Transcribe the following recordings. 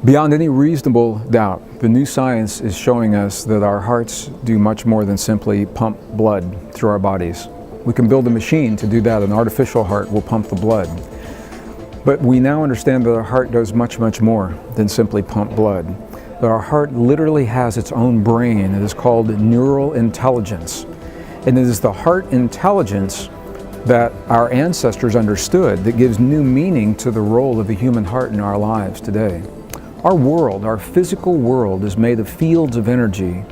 Beyond any reasonable doubt, the new science is showing us that our hearts do much more than simply pump blood through our bodies. We can build a machine to do that. An artificial heart will pump the blood. But we now understand that our heart does much, much more than simply pump blood. That our heart literally has its own brain. It is called neural intelligence. And it is the heart intelligence that our ancestors understood that gives new meaning to the role of the human heart in our lives today. Our world, our physical world, is made of fields of energy,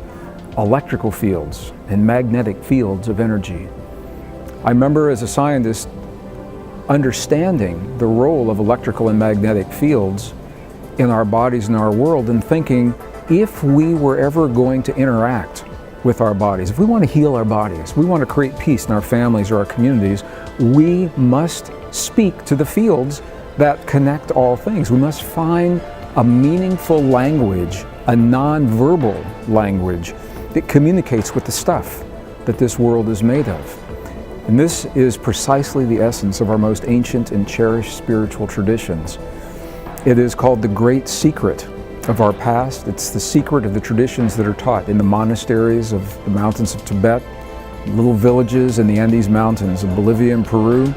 electrical fields and magnetic fields of energy. I remember as a scientist understanding the role of electrical and magnetic fields in our bodies and our world and thinking, if we were ever going to interact with our bodies, if we want to heal our bodies, we want to create peace in our families or our communities, we must speak to the fields that connect all things. We must find a meaningful language, a non-verbal language that communicates with the stuff that this world is made of. And this is precisely the essence of our most ancient and cherished spiritual traditions. It is called the great secret of our past. It's the secret of the traditions that are taught in the monasteries of the mountains of Tibet, little villages in the Andes Mountains of Bolivia and Peru,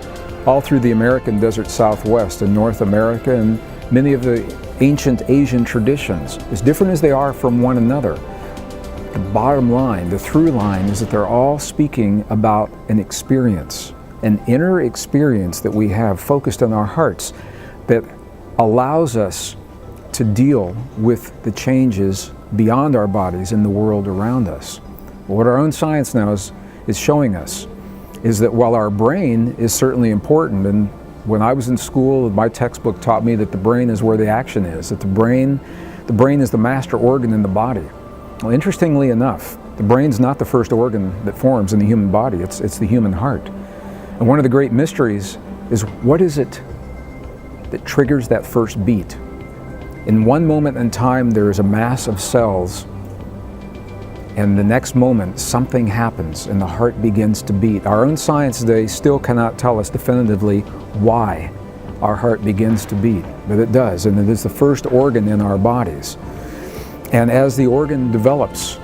all through the American desert Southwest and North America, and many of the ancient Asian traditions, as different as they are from one another. The bottom line, the through line, is that they're all speaking about an experience, an inner experience that we have focused on our hearts that allows us to deal with the changes beyond our bodies in the world around us. What our own science now is showing us is that while our brain is certainly important, and when I was in school, my textbook taught me that the brain is where the action is, that the brain is the master organ in the body. Well, interestingly enough, the brain's not the first organ that forms in the human body, it's the human heart. And one of the great mysteries is, what is it that triggers that first beat? In one moment in time, there is a mass of cells, and the next moment, something happens and the heart begins to beat. Our own science today still cannot tell us definitively why our heart begins to beat, but it does, and it is the first organ in our bodies. And as the organ develops,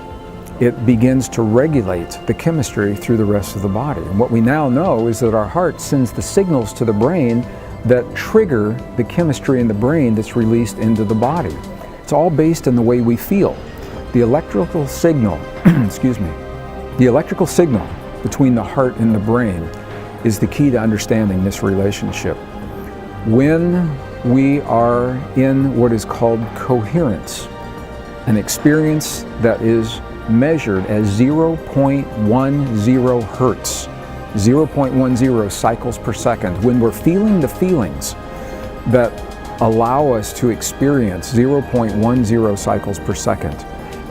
it begins to regulate the chemistry through the rest of the body. And what we now know is that our heart sends the signals to the brain that trigger the chemistry in the brain that's released into the body. It's all based on the way we feel. The electrical signal, the electrical signal between the heart and the brain is the key to understanding this relationship. When we are in what is called coherence, an experience that is measured as 0.10 hertz, 0.10 cycles per second, when we're feeling the feelings that allow us to experience 0.10 cycles per second,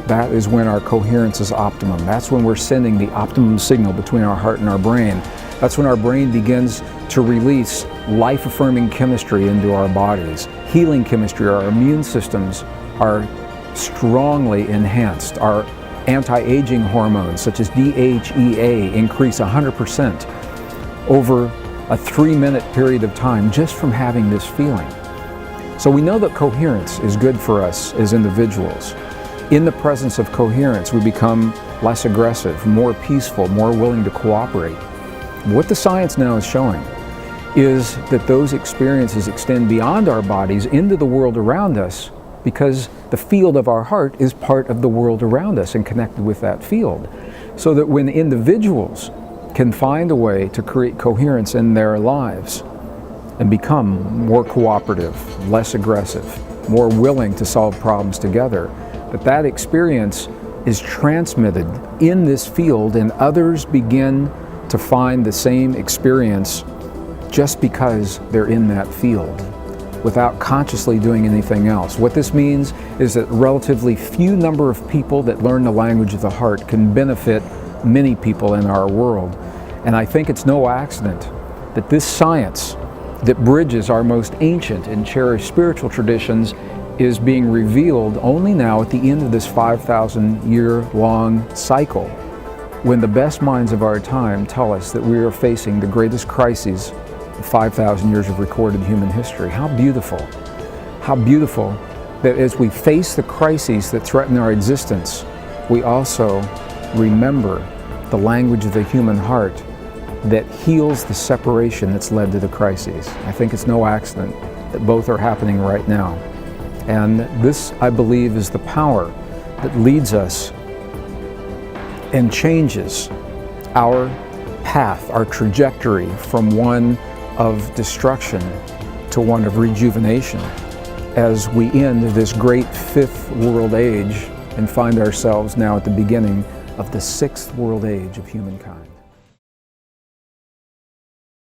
that is when our coherence is optimum. That's when we're sending the optimum signal between our heart and our brain. That's when our brain begins to release life-affirming chemistry into our bodies. Healing chemistry, our immune systems are strongly enhanced. Our anti-aging hormones, such as DHEA, increase 100% over a 3-minute period of time just from having this feeling. So we know that coherence is good for us as individuals. In the presence of coherence, we become less aggressive, more peaceful, more willing to cooperate. What the science now is showing is that those experiences extend beyond our bodies into the world around us, because the field of our heart is part of the world around us and connected with that field. So that when individuals can find a way to create coherence in their lives and become more cooperative, less aggressive, more willing to solve problems together, that experience is transmitted in this field, and others begin to find the same experience just because they're in that field, without consciously doing anything else. What this means is that relatively few number of people that learn the language of the heart can benefit many people in our world. And I think it's no accident that this science that bridges our most ancient and cherished spiritual traditions is being revealed only now at the end of this 5,000-year-long cycle, when the best minds of our time tell us that we are facing the greatest crises of 5,000 years of recorded human history. How beautiful that as we face the crises that threaten our existence, we also remember the language of the human heart that heals the separation that's led to the crises. I think it's no accident that both are happening right now. And this, I believe, is the power that leads us and changes our path, our trajectory from one of destruction to one of rejuvenation as we end this great fifth world age and find ourselves now at the beginning of the sixth world age of humankind.